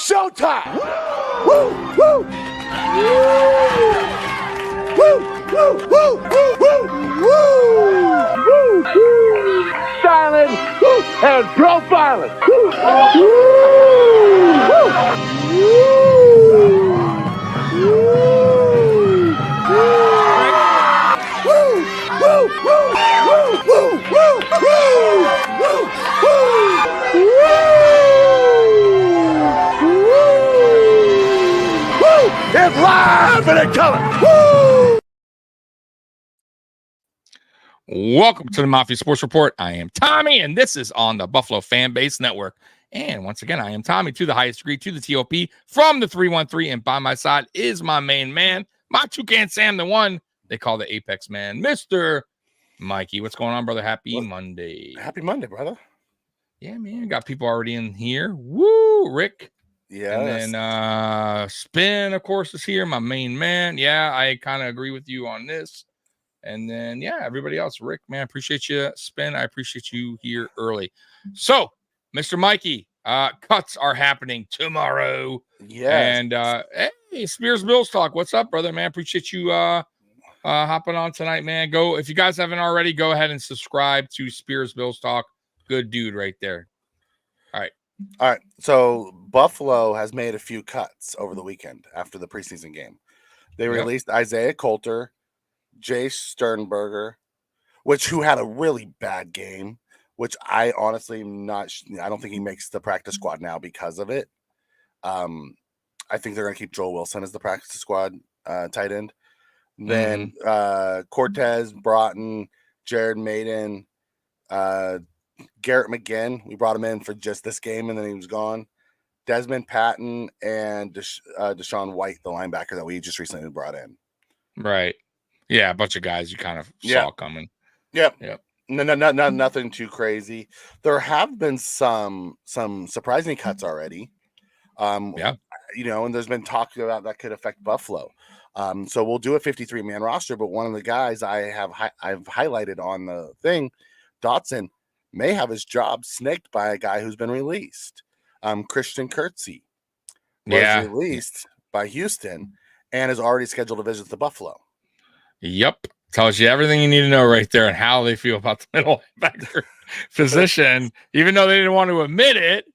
showtime! Woo! Woo! Woo! Woo! Woo! Woo! Woo! Woo! Woo! Styling and profiling. Woo! It's live and in color. Woo! Welcome to the Mafia Sports Report. I am Tommy, and this is on the Buffalo Fan Base Network. And once again, I am Tommy to the highest degree, to the TOP, from the 313. And by my side is my main man, my Toucan Sam, the one they call the Apex Man, Mr. Mikey. What's going on, brother? Happy Monday. Happy Monday, brother. Yeah, man. Got people already in here. Woo, Rick. Yeah. And then Spin, of course, is here, my main man. Yeah, I kind of agree with you on this. And then, yeah, everybody else. Rick, man, I appreciate you. Spin, I appreciate you here early. So, Mr. Mikey, cuts are happening tomorrow. Yeah. And, hey, Spears Bills Talk. What's up, brother, man? Appreciate you hopping on tonight, man. Go, if you guys haven't already, go ahead and subscribe to Spears Bills Talk. Good dude right there. All right. So, Buffalo has made a few cuts over the weekend after the preseason game. They released Isaiah Coulter, Jay Sternberger, who had a really bad game, which I honestly am not. I don't think he makes the practice squad now because of it. I think they're going to keep Joel Wilson as the practice squad tight end. Then Cortez, Broughton, Jared Maiden, Garrett McGinn. We brought him in for just this game, and then he was gone. Desmond Patton and Deshaun White, the linebacker that we just recently brought in. Right. Yeah, a bunch of guys you kind of saw coming. Yep. No, nothing too crazy. There have been some surprising cuts already. And there's been talk about that could affect Buffalo. So we'll do a 53-man roster, but one of the guys I've highlighted on the thing, Dotson, may have his job snaked by a guy who's been released. Christian Kirksey was released by Houston and is already scheduled to visit the Buffalo. Yep. Tells you everything you need to know right there and how they feel about the middle linebacker position. Even though they didn't want to admit it,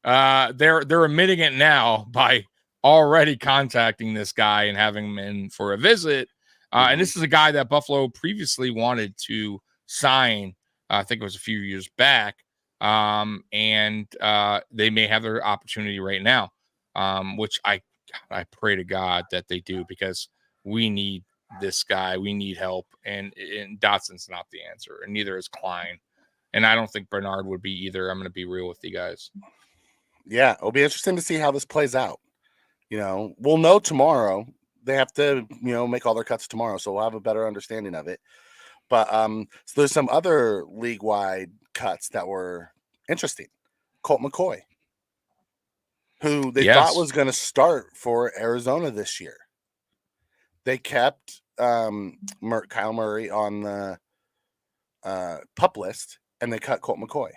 they're admitting it now by already contacting this guy and having him in for a visit. And this is a guy that Buffalo previously wanted to sign. I think it was a few years back. And they may have their opportunity right now, which I pray to God that they do, because we need this guy. We need help. And Dotson's not the answer, and neither is Klein. And I don't think Bernard would be either. I'm going to be real with you guys. Yeah, it'll be interesting to see how this plays out. We'll know tomorrow. They have to, make all their cuts tomorrow, so we'll have a better understanding of it. But so there's some other league-wide cuts that were interesting. Colt McCoy, who they thought was going to start for Arizona this year. They kept Kyle Murray on the PUP list, and they cut Colt McCoy.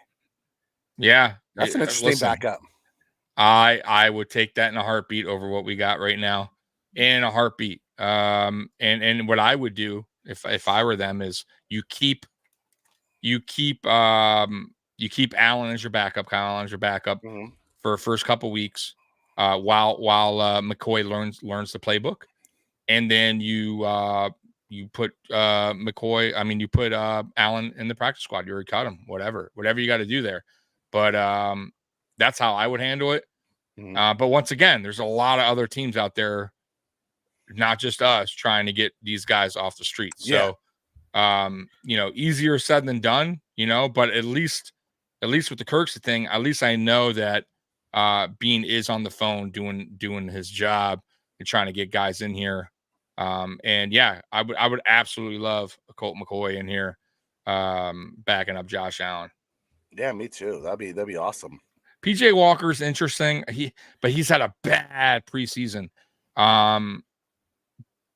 Yeah. That's an interesting backup. I would take that in a heartbeat over what we got right now. In a heartbeat. And what I would do if I were them is you keep Allen as your backup, Kyle Allen as your backup for first couple weeks while McCoy learns the playbook, and then you put McCoy. You put Allen in the practice squad. You already cut him. Whatever you got to do there, but that's how I would handle it. But once again, there's a lot of other teams out there, not just us, trying to get these guys off the street. So, easier said than done, but at least with the Kirksey thing, at least I know that Bean is on the phone doing his job and trying to get guys in here. I would absolutely love a Colt McCoy in here, backing up Josh Allen. Yeah, me too. That'd be awesome. PJ Walker's interesting. But he's had a bad preseason.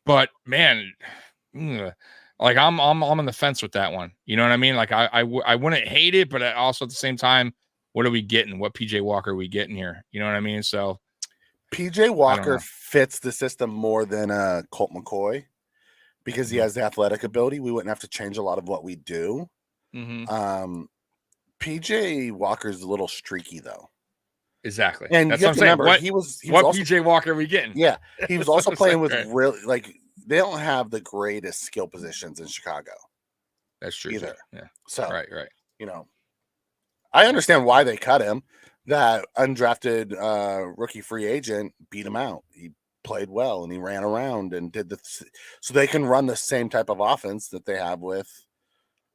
But man, like I'm on the fence with that one. You know what I mean? Like I wouldn't hate it, but also at the same time, what are we getting? What PJ Walker are we getting here? You know what I mean? So PJ Walker fits the system more than Colt McCoy because he has the athletic ability. We wouldn't have to change a lot of what we do. PJ Walker's a little streaky though. Exactly. And that's you what have I'm to saying. remember, he was also, PJ Walker are we getting? Yeah, he was also playing with really they don't have the greatest skill positions in Chicago. That's true either. Too. Yeah. So right. I understand why they cut him. That undrafted rookie free agent beat him out. He played well and he ran around and did so they can run the same type of offense that they have with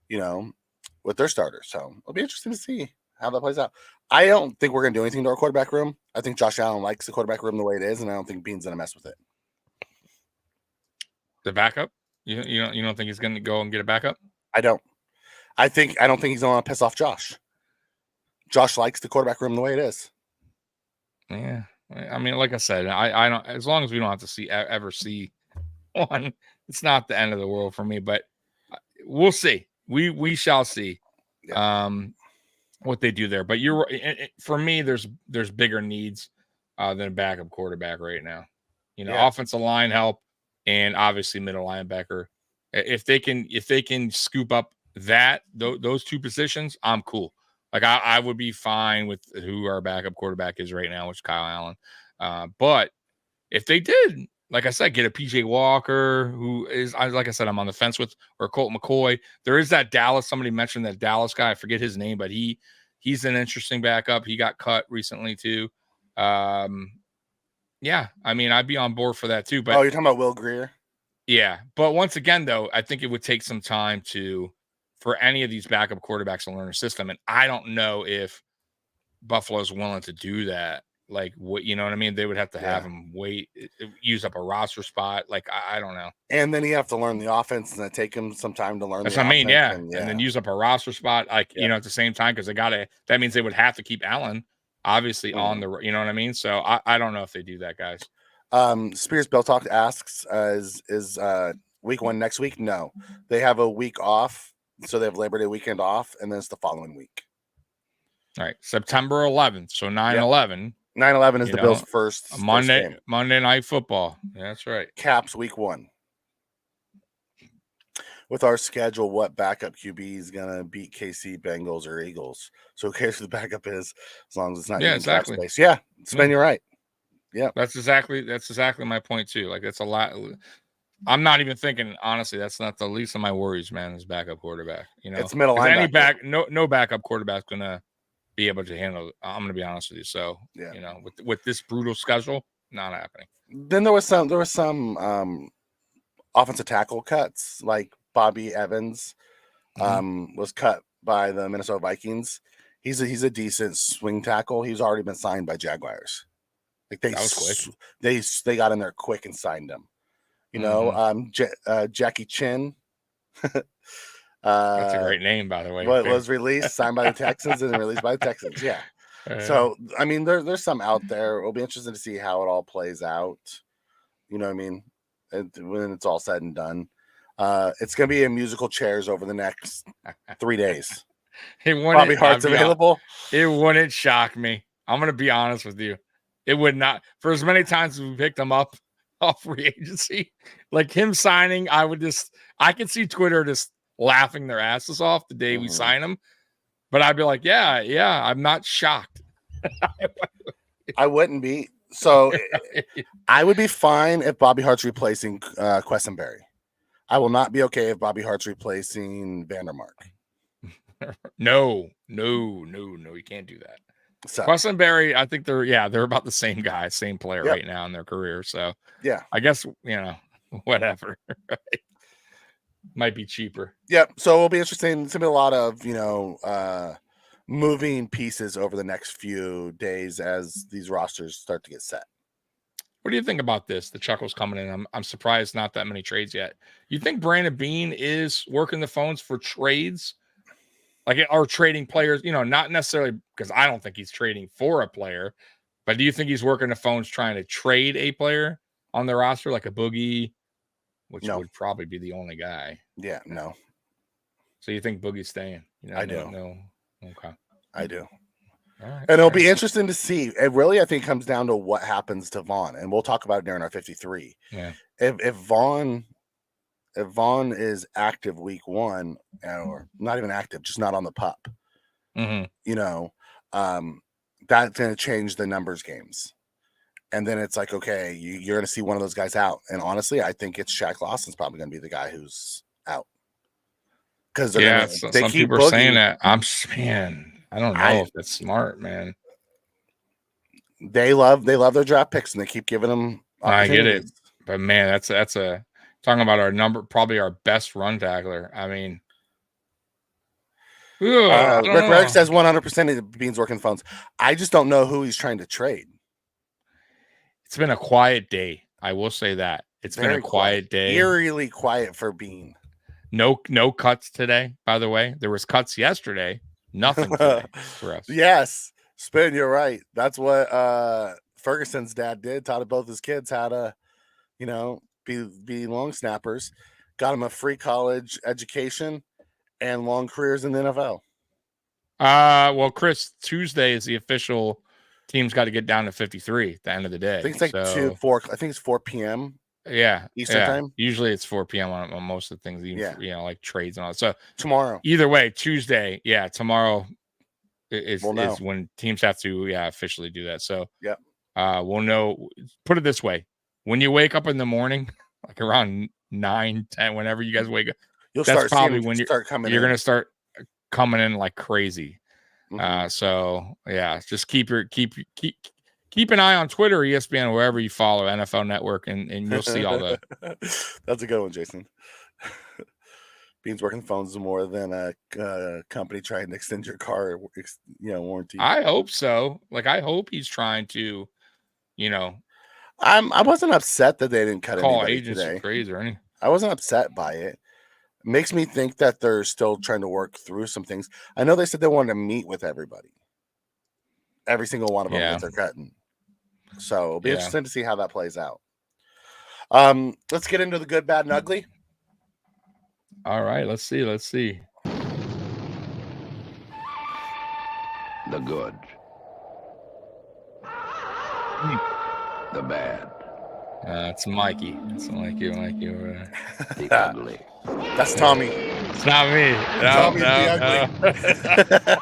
their starters. So it'll be interesting to see how that plays out. I don't think we're going to do anything to our quarterback room. I think Josh Allen likes the quarterback room the way it is, and I don't think Bean's going to mess with it. The backup? You don't think he's going to go and get a backup? I don't. I don't think he's going to piss off Josh. Josh likes the quarterback room the way it is. Yeah, I mean, like I said, I don't. As long as we don't have to ever see one, it's not the end of the world for me. But we'll see. We shall see. Yeah. What they do there. But for me, there's bigger needs than a backup quarterback right now. Offensive line help and obviously middle linebacker. If they can scoop up those two positions, I'm cool. Like I would be fine with who our backup quarterback is right now, which is Kyle Allen. But if they did, like I said, get a PJ Walker, who is, like I said, I'm on the fence with, or Colt McCoy. There is that Dallas. Somebody mentioned that Dallas guy. I forget his name, but he's an interesting backup. He got cut recently too. Yeah, I mean, I'd be on board for that too. But you're talking about Will Grier? Yeah, but once again, though, I think it would take some time for any of these backup quarterbacks to learn a system, and I don't know if Buffalo's willing to do that. Like, what, you know what I mean? They would have to have him use up a roster spot. Like, I don't know. And then you have to learn the offense, and it take him some time to learn. That's what I mean, yeah. And then use up a roster spot, like at the same time, because that means they would have to keep Allen obviously on the, you know what I mean? So I don't know if they do that, guys. Spears Bell Talk asks, is week 1 next week? No, they have a week off, so they have Labor Day weekend off, and then it's the following week. All right, September 11th, so 9/11. 9/11 is the Bills' first Monday Night Football. Yeah, that's right. Caps week 1. With our schedule, what backup QB is gonna beat KC, Bengals, or Eagles? So who cares who the backup is, as long as it's not exactly. Cap space. Yeah, Sven, you're right. Yeah, that's exactly my point too. Like, that's a lot. I'm not even thinking, honestly, that's not the least of my worries, man, is backup quarterback. It's middle linebacker. No backup quarterback's gonna be able to handle it. I'm gonna be honest with you. So with this brutal schedule, not happening. Then there was some offensive tackle cuts, like Bobby Evans was cut by the Minnesota Vikings. He's a decent swing tackle. He's already been signed by Jaguars. Like that was quick. They got in there quick and signed him. Jackie Chin. That's a great name, by the way. Was released, signed by the Texans, and released by the Texans. Yeah. So I mean, there's some out there. It'll be interesting to see how it all plays out. You know what I mean? When it's all said and done, it's gonna be a musical chairs over the next 3 days. Bobby Hart's available. It wouldn't shock me. I'm gonna be honest with you. It would not. For as many times as we picked him up off free agency, like him signing, I could see Twitter just laughing their asses off the day we sign him. But I'd be like, yeah, I'm not shocked. I wouldn't be. So I would be fine if Bobby Hart's replacing Quessenberry. I will not be okay if Bobby Hart's replacing Vandermark. No, you can't do that. So Quessenberry, I think they're about the same guy, same player right now in their career. So yeah, I guess whatever. Right? Might be cheaper. Yep. So it'll be interesting. It's gonna be a lot of moving pieces over the next few days as these rosters start to get set. What do you think about this? The chuckles coming in. I'm surprised not that many trades yet. You think Brandon Beane is working the phones for trades? Like, are trading players, not necessarily, because I don't think he's trading for a player, but do you think he's working the phones trying to trade a player on the roster, like a Boogie, which would probably be the only guy? Yeah, no. So you think Boogie's staying? I do. No. Okay. I do. And it'll be interesting to see. It really, I think, comes down to what happens to Vaughn, and we'll talk about it during our 53. Yeah. If Vaughn is active week 1, or not even active, just not on the pup, you know, that's going to change the numbers games. And then it's like, okay, you're going to see one of those guys out. And honestly, I think it's Shaq Lawson's probably going to be the guy who's out. Because they some keep people are saying that. I don't know if that's smart, man. They love their draft picks, and they keep giving them opportunities. I get it, but man, that's a talking about probably our best run tackler. I mean, Rick Reddick says 100% of Beans working phones. I just don't know who he's trying to trade. It's been a quiet day. I will say that it's been a quiet day. Eerily quiet for Bean. No cuts today. By the way, there was cuts yesterday. Nothing today for us. Yes, Spin, you're right. That's what Ferguson's dad did. Taught both his kids how to, be long snappers. Got him a free college education and long careers in the NFL. Well, Chris, Tuesday is the official. Team's got to get down to 53 at the end of the day. I think it's 4. I think it's 4 p.m. Yeah, Eastern time. Usually it's 4 p.m. on most of the things. Like trades and all that. So tomorrow. Either way, Tuesday. Yeah, tomorrow is when teams have to officially do that. So we'll know. Put it this way: when you wake up in the morning, like around 9, 10, whenever you guys wake up, that's probably when you're going to start coming in like crazy. So just keep an eye on Twitter, ESPN, wherever you follow NFL Network, and you'll see all the. That's a good one, Jason. Beans working phones is more than a company trying to extend your car, warranty. I hope so. Like, I hope he's trying to, I wasn't upset that they didn't cut call anybody agents today. Crazy or anything. I wasn't upset by it. Makes me think that they're still trying to work through some things. I know they said they wanted to meet with everybody, every single one of them that they're cutting. So it'll be interesting to see how that plays out. Let's get into the good, bad, and ugly. All right, let's see. The good. The bad. It's Mikey. It's Mikey over there. The ugly. That's Tommy. It's not me. Tommy's the ugly.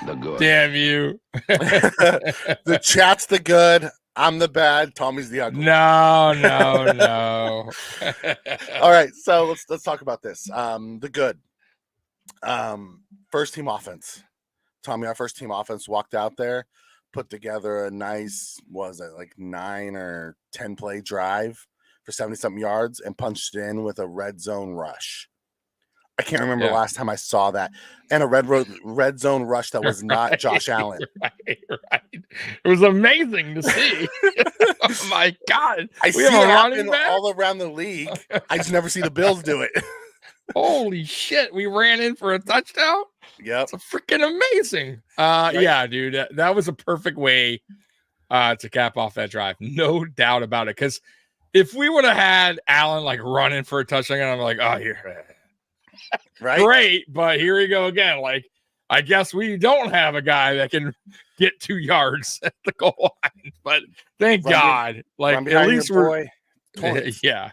The good. Damn you. The chat's the good. I'm the bad. Tommy's the ugly. No. All right, so let's talk about this. The good. First team offense. Tommy, our first team offense walked out there, put together a nice, 9 or 10 play drive for 70-something yards and punched in with a red zone rush. I can't remember the last time I saw that. And a red zone rush that was not Josh Allen. Right. It was amazing to see. Oh my God. I see it happen all around the league. I just never see the Bills do it. Holy shit. We ran in for a touchdown. Yep. It's freaking amazing. Right? Yeah, dude. That was a perfect way to cap off that drive. No doubt about it. Because if we would have had Allen running for a touchdown, I'm like, oh, here. Right? Great. But here we go again. I guess we don't have a guy that can get 2 yards at the goal line. But thank God. At least we're. Yeah.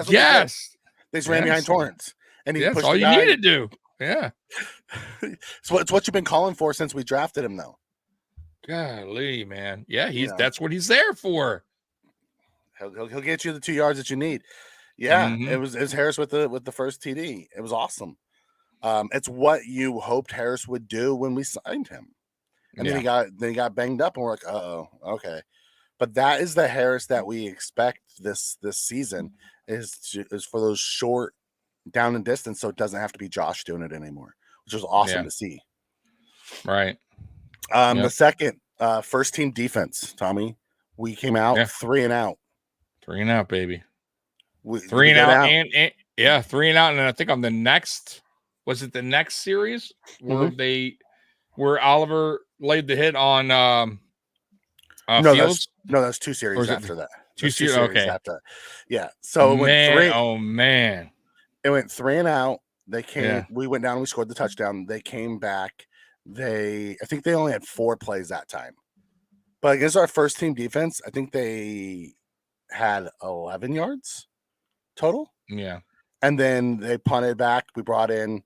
Yes. They just ran behind Torrance. And that's all you need to do. Yeah. So it's what you've been calling for since we drafted him, though. Golly, man. Yeah, that's what he's there for. He'll get you the 2 yards that you need. Yeah, it was Harris with the first TD. It was awesome. It's what you hoped Harris would do when we signed him. And then he got banged up, and we're like, uh-oh, okay. But that is the Harris that we expect this season is for those short down and distance, so it doesn't have to be Josh doing it anymore, which was awesome to see. Right. The second first team defense, Tommy, we came out 3 and out. 3 and out, baby. 3 and out, and 3 and out, and then I think on the next, was it the next series where Oliver laid the hit on Fields? That's 2 series after that. 2 series, okay. After. Yeah. So it went 3. Oh man. It went 3 and out. They came. We went down and we scored the touchdown. They came back I think they only had 4 plays that time. But against our first team defense, I think they had 11 yards total. Yeah. And then they punted back. We brought in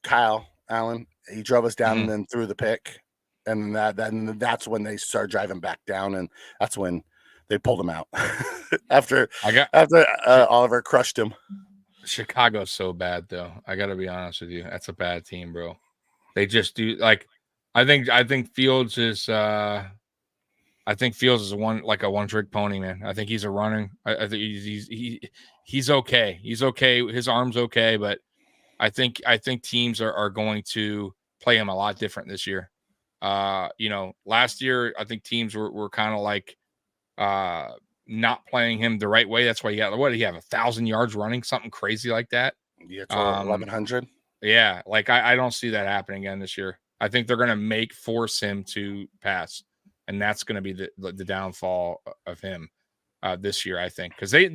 Kyle Allen. He drove us down and then threw the pick. And that's when they started driving back down, and that's when they pulled him out after Oliver crushed him. Chicago's so bad, though. I got to be honest with you. That's a bad team, bro. They just do like. I think Fields is. I think Fields is a one-trick pony, man. I think he's a running. I think he's okay. He's okay. His arm's okay, but I think teams are going to play him a lot different this year. Last year I think teams were kind of like not playing him the right way. That's why he got 1,000 yards running, something crazy like that. Yeah, 1,100. Yeah, like I don't see that happening again this year. I think they're going to force him to pass, and that's going to be the downfall of him this year. I think because they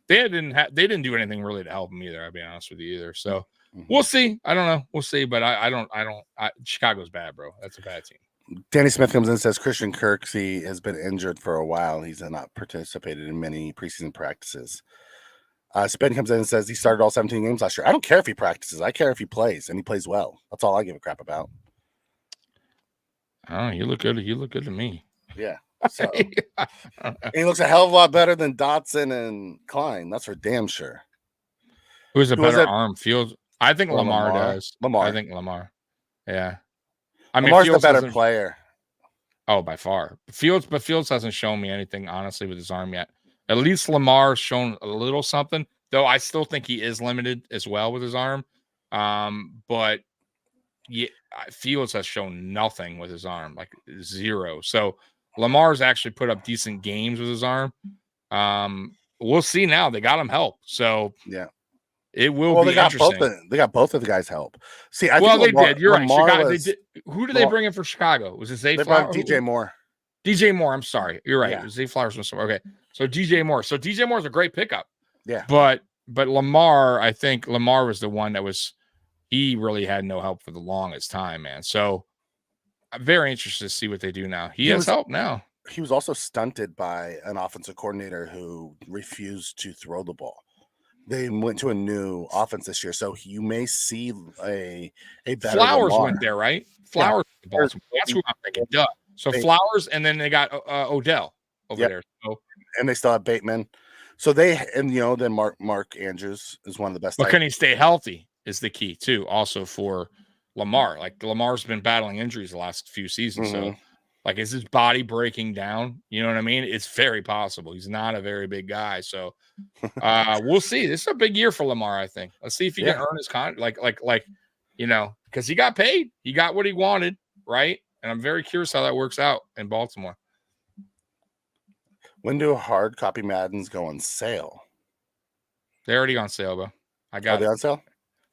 didn't do anything really to help him either. I'll be honest with you either. So we'll see. I don't know. We'll see. But I don't. Chicago's bad, bro. That's a bad team. Danny Smith comes in and says Christian Kirksey has been injured for a while. He's not participated in many preseason practices. Spin comes in and says he started all 17 games last year. I don't care if he practices. I care if he plays, and he plays well. That's all I give a crap about. Oh, you look good. You look good to me. Yeah. So he looks a hell of a lot better than Dotson and Klein. That's for damn sure. Who's a better arm? Fields. I think Lamar does. Lamar. I think Lamar. Yeah. I mean, Lamar's the better player. Oh, by far. Fields hasn't shown me anything, honestly, with his arm yet. At least Lamar's shown a little something, though I still think he is limited as well with his arm. But yeah, Fields has shown nothing with his arm, like zero. So Lamar's actually put up decent games with his arm. We'll see now. They got him help. So yeah. It will be interesting. They got both of the guys help. See, I think they did. You're right. Chicago, who did they bring in for Chicago? Was it Zay Flowers? DJ Moore. DJ Moore. I'm sorry. You're right. Yeah. It was Zay Flowers. Okay. So DJ Moore. So DJ Moore is a great pickup. Yeah. But Lamar, I think Lamar was the one that was. He really had no help for the longest time, man. So I'm very interested to see what they do now. He has help now. He was also stunted by an offensive coordinator who refused to throw the ball. They went to a new offense this year, so you may see a better Flowers Lamar. Went there, right? Flowers. Yeah. That's who I'm thinking. Duh. So Flowers, and then they got Odell over there. So, and they still have Bateman. So then Mark Andrews is one of the best. But can he stay healthy is the key too. Also for Lamar, like Lamar's been battling injuries the last few seasons. So like, is his body breaking down? You know what I mean? It's very possible. He's not a very big guy. So we'll see. This is a big year for Lamar, I think. Let's see if he can earn his contract. Because he got paid. He got what he wanted, right? And I'm very curious how that works out in Baltimore. When do hard copy Maddens go on sale? They're already on sale, bro. I got Are they on sale?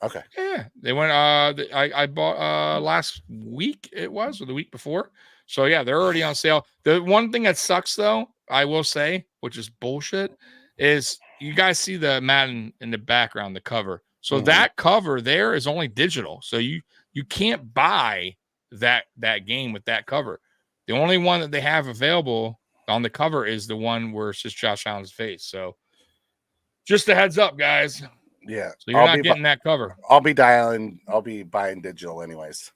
Okay. Yeah. They went I bought last week or the week before. So yeah, they're already on sale. The one thing that sucks though, I will say, which is bullshit, is you guys see the Madden in the background, the cover. So that cover there is only digital. So you can't buy that game with that cover. The only one that they have available on the cover is the one where it's just Josh Allen's face. So just a heads up, guys. Yeah. So you're not getting that cover. I'll be buying digital anyways.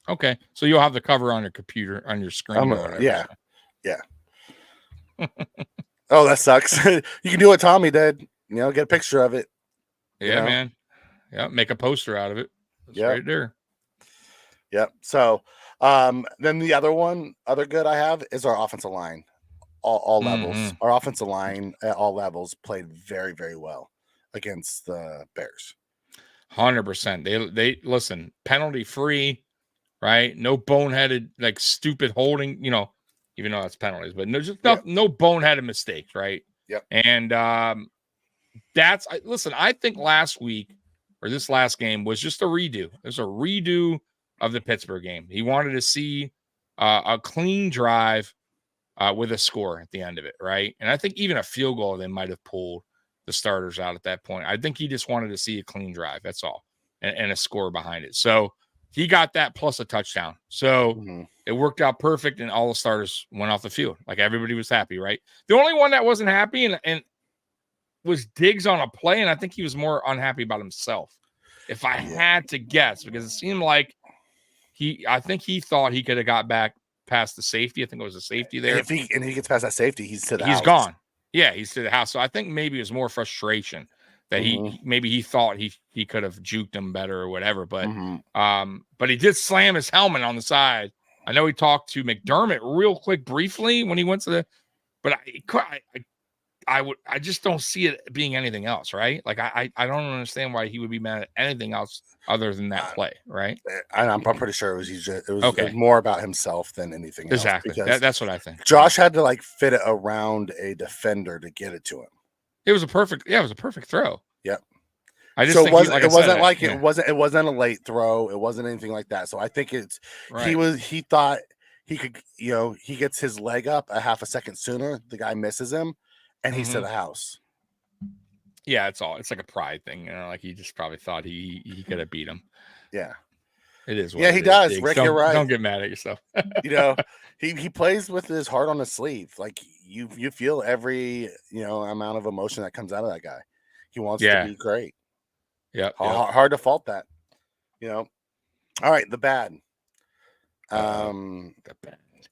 Okay. So you'll have the cover on your computer, on your screen. Or whatever, yeah. So. Yeah. Oh, that sucks. You can do what Tommy did. Get a picture of it. Yeah, man. Yeah. Make a poster out of it. That's right there. Yep. So then the other good I have is our offensive line. All levels. Our offensive line at all levels played very, very well against the Bears. 100%. They listen, penalty free, right? No boneheaded, like stupid holding, even though that's penalties, but no boneheaded mistakes, right? Yep. And I think last week or this last game was just a redo. There's a redo of the Pittsburgh game. He wanted to see a clean drive with a score at the end of it, right? And I think even a field goal they might have pulled the starters out at that point. I think he just wanted to see a clean drive. That's all. and a score behind it. So he got that plus a touchdown. So it worked out perfect, and all the starters went off the field. Like everybody was happy, right? The only one that wasn't happy and was Diggs on a play, and I think he was more unhappy about himself. If I had to guess, because it seemed like I think he thought he could have got back past the safety. I think it was a safety there. If he gets past that safety, he's to the house. He's gone. Yeah, he's to the house. So I think maybe it was more frustration that maybe he thought he could have juked him better or whatever. But he did slam his helmet on the side. I know he talked to McDermott real quick briefly when he went to the, but I just don't see it being anything else, right? Like I don't understand why he would be mad at anything else other than that play, right? I'm pretty sure it was more about himself than anything else. Exactly. That's what I think. Josh had to like fit it around a defender to get it to him. It was a perfect throw. Yep. I just so think it wasn't a late throw. It wasn't anything like that. So I think he thought he could, he gets his leg up a half a second sooner. The guy misses him. And he's to the house. Yeah, it's like a pride thing, like he just probably thought he could have beat him. Yeah, it is. Yeah, he does. Rick, you're right. Don't get mad at yourself. He plays with his heart on his sleeve. Like you feel every amount of emotion that comes out of that guy. He wants to be great. Yeah, hard to fault that. All right, the bad.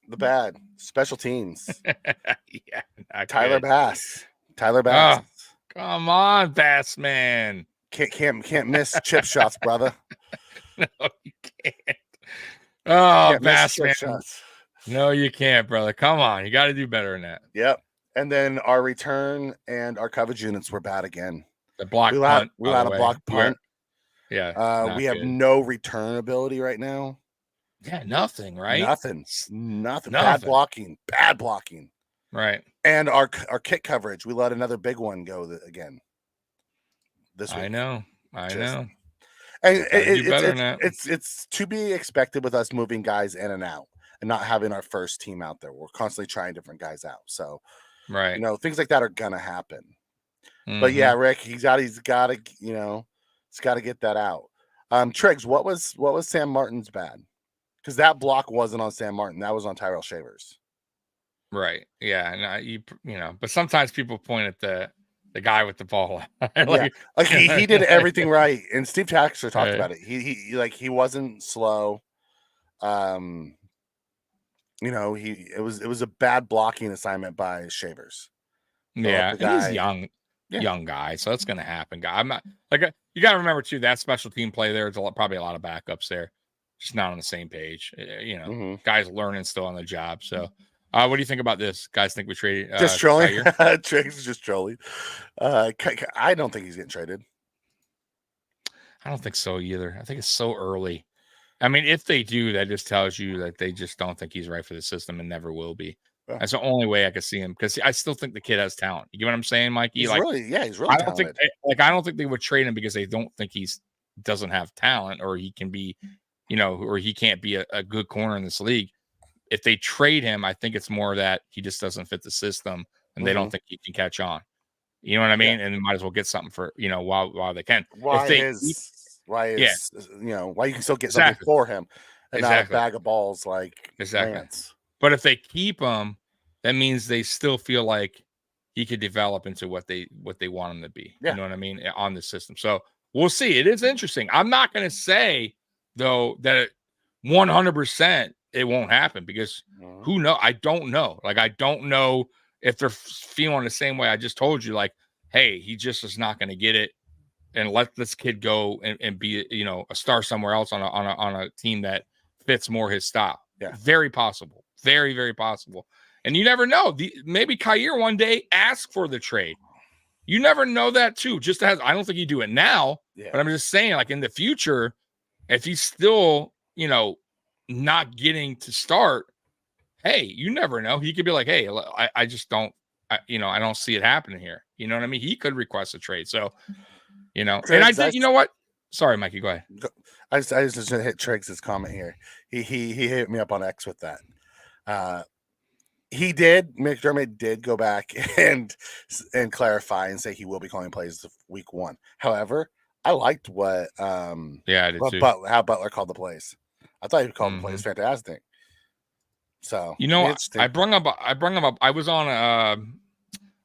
The bad special teams. Tyler Bass. Oh, come on, Bass man. Can't miss chip shots, brother. No, you can't. Oh, Bass man. Shots. No, you can't, brother. Come on, you got to do better than that. Yep. And then our return and our coverage units were bad again. The block punt. We had a block punt. Yeah. We have no return ability right now. Yeah, nothing, right? Nothing. Bad blocking. Right. And our kick coverage, we let another big one go again this week. I know. And it's to be expected with us moving guys in and out and not having our first team out there. We're constantly trying different guys out. So, right. Things like that are gonna happen. But yeah, Rick, he's got to get that out. Triggs, what was Sam Martin's bad? Because that block wasn't on Sam Martin. That was on Tyrell Shavers. Right. Yeah. And but sometimes people point at the guy with the ball. He did everything right. And Steve Taxter talked about it. He wasn't slow. It was a bad blocking assignment by Shavers. So he's young guy, so that's gonna happen. I'm not you got to remember too that special team play there. There's probably a lot of backups there. Just not on the same page. Guys learning still on the job. So, what do you think about this? Guys think we traded just trolling? Triggs is just trolling. I don't think he's getting traded. I don't think so either. I think it's so early. I mean, if they do, that just tells you that they just don't think he's right for the system and never will be. Yeah. That's the only way I could see him because I still think the kid has talent. You get what I'm saying, Mikey? He's really talented. I don't think they would trade him because they don't think doesn't have talent or he can be. Or he can't be a good corner in this league. If they trade him, I think it's more that he just doesn't fit the system and they don't think he can catch on. You know what I mean? Yeah. And they might as well get something for, while they can. Why you can still get something for him and not a bag of balls like Lance. But if they keep him, that means they still feel like he could develop into what they want him to be. Yeah. You know what I mean? On the system. So we'll see. It is interesting. I'm not going to say, though, that 100% it won't happen because who knows? I don't know. I don't know if they're feeling the same way I just told you. Like, hey, he just is not going to get it, and let this kid go and be a star somewhere else on a team that fits more his style. Yeah, very possible, very very possible. And you never know. Maybe Kyer one day ask for the trade. You never know that too. I don't think he'd do it now, but I'm just saying, in the future. If he's still, not getting to start, hey, you never know. He could be like, hey, I just don't, I don't see it happening here. You know what I mean? He could request a trade. So, and I did, you know what? Sorry, Mikey, go ahead. I was just going to hit Triggs' comment here. He hit me up on X with that. McDermott did go back and clarify and say he will be calling plays week 1. However, I liked what Yeah, I did too. how Butler called the plays. I thought he called the plays fantastic. So I brung him up. I was on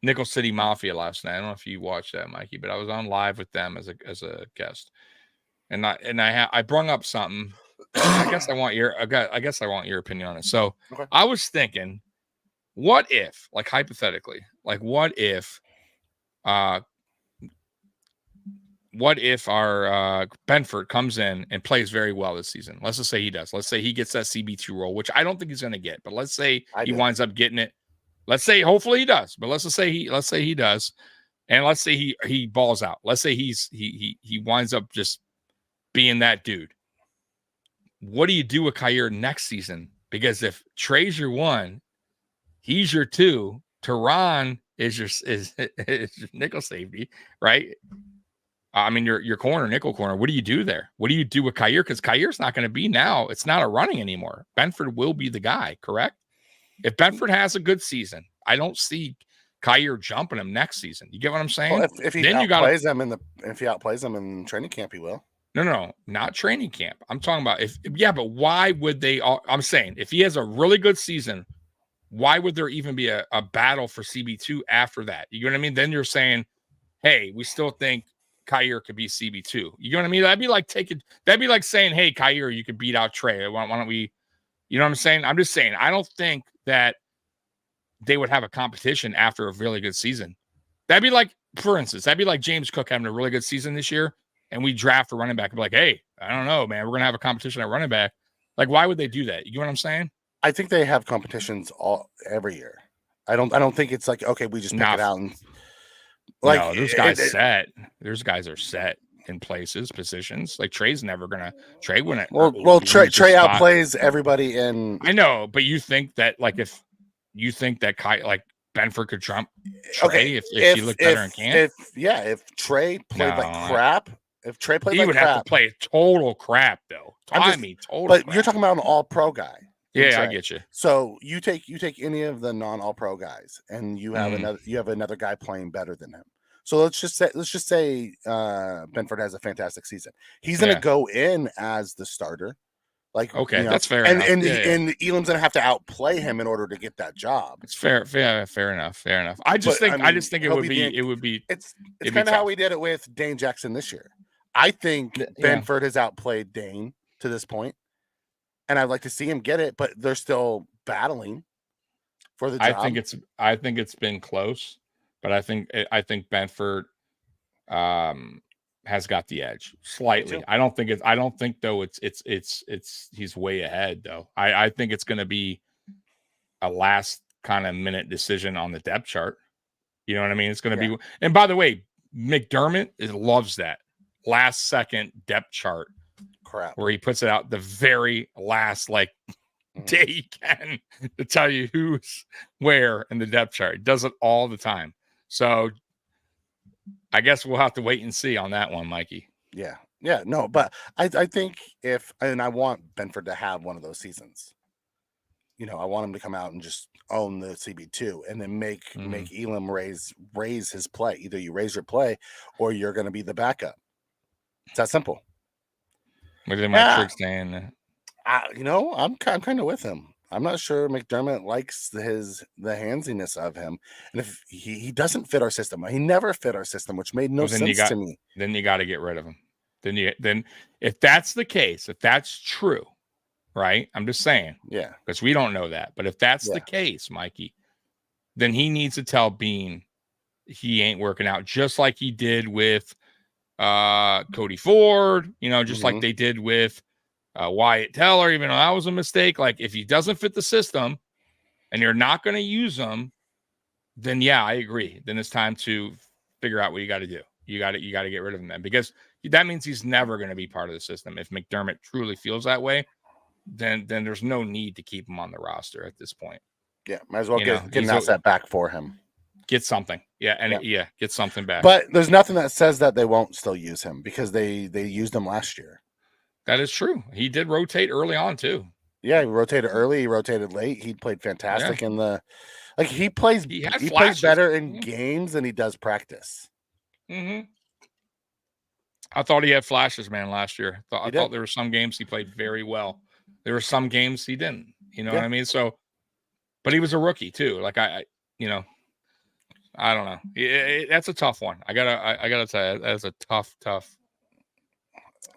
Nickel City Mafia last night. I don't know if you watched that, Mikey, but I was on live with them as a guest, and I brung up something. I guess I want your opinion on it. So okay. I was thinking, what if, like hypothetically, what if our Benford comes in and plays very well this season? Let's just say he does. Let's say he gets that CB2 role, which I don't think he's going to get, but let's say he winds up getting it. Let's say hopefully he does, but let's say he does, and let's say he balls out. Let's say he winds up just being that dude. What do you do with Kyer next season? Because if Trey's your 1, he's your 2. Tehran is your nickel safety, right? I mean, your nickel corner. What do you do there? What do you do with Kyer? Because Kyer's not going to be now. It's not a running anymore. Benford will be the guy, correct? If Benford has a good season, I don't see Kyer jumping him next season. You get what I'm saying? Well, if he outplays them in training camp, he will. No, not training camp. I'm talking about but why would they? I'm saying if he has a really good season, why would there even be a battle for CB2 after that? You know what I mean? Then you're saying, hey, we still think Kyer could be CB2. You know what I mean? That'd be like saying, hey, Kyer, you could beat out Trey. Why don't we? You know what I'm saying? I'm just saying, I don't think that they would have a competition after a really good season. That'd be like, for instance, James Cook having a really good season this year, and we draft a running back and be like, hey, I don't know, man, we're going to have a competition at running back. Like, why would they do that? You know what I'm saying? I think they have competitions every year. I don't think it's like, okay, we just pick it out and like, no, those guys set. There's guys are set in positions. Like Trey's never gonna. Trey wouldn't. Well, Trey outplays everybody in. I know, but you think that if you think that Benford could trump Trey if he looked better in camp? If Trey played like crap, he would have to play total crap though. Total. But you're talking about an all-pro guy. Yeah, I get you. So you take any of the non-all-pro guys, and you have another guy playing better than him. So let's just say Benford has a fantastic season. He's going to go in as the starter. Like, okay, that's fair enough. And Elam's going to have to outplay him in order to get that job. It's fair enough. I just think it would be. It's kind of how we did it with Dane Jackson this year. I think Benford has outplayed Dane to this point. And I'd like to see him get it, but they're still battling for the job. I think it's been close, but I think Benford has got the edge slightly. I don't think though it's he's way ahead though. I think it's going to be a last kind of minute decision on the depth chart. You know what I mean? It's going to be. And by the way, McDermott loves that last second depth chart. Crap. Where he puts it out the very last day he can to tell you who's where in the depth chart. He does it all the time. So I guess we'll have to wait and see on that one, Mikey. Yeah. No, but I think I want Benford to have one of those seasons. You know, I want him to come out and just own the CB2 and then make Elam raise his play. Either you raise your play or you're going to be the backup. It's that simple. What did my trick saying? I'm kind of with him. I'm not sure McDermott likes the handsiness of him, and if he doesn't fit our system, he never fit our system, which made no sense to me. Then you got to get rid of him. Then if that's the case, if that's true, right? I'm just saying, because we don't know that, but if that's the case, Mikey, then he needs to tell Bean he ain't working out, just like he did with Cody Ford, just like they did with Wyatt Teller, even though that was a mistake. Like, if he doesn't fit the system and you're not going to use him, then I agree. Then it's time to figure out what you got to do. You got to get rid of him then, because that means he's never going to be part of the system. If McDermott truly feels that way, then there's no need to keep him on the roster at this point. Yeah, might as well get an asset back for him. Get something. Get something back. But there's nothing that says that they won't still use him, because they used him last year. That is true. He did rotate early on too. Yeah, he rotated early, he rotated late. He played fantastic in the he plays better in games than he does practice. Mm-hmm. I thought he had flashes, man, last year. I He thought did. there were some games he played very well. There were some games he didn't. You know Yeah. what I mean? So, but he was a rookie too. Like I you know, I don't know. That's a tough one. I gotta tell you, that's a tough.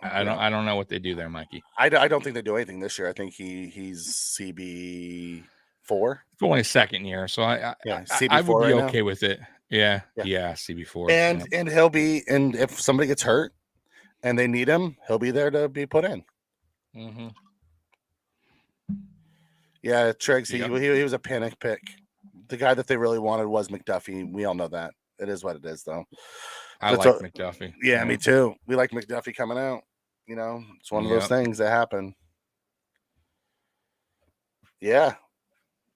I don't know what they do there, Mikey. I don't think they do anything this year. I think he's CB4. It's only his second year, so I CB4 would be right okay now. with it. Yeah, CB4. And he'll be, and if somebody gets hurt and they need him, he'll be there to be put in. Mm-hmm. Yeah, Triggs, he was a panic pick. The guy that they really wanted was McDuffie. We all know that. It is what it is, though. I like McDuffie. Yeah, me too. We like McDuffie coming out. You know, it's one of those things that happen. Yeah.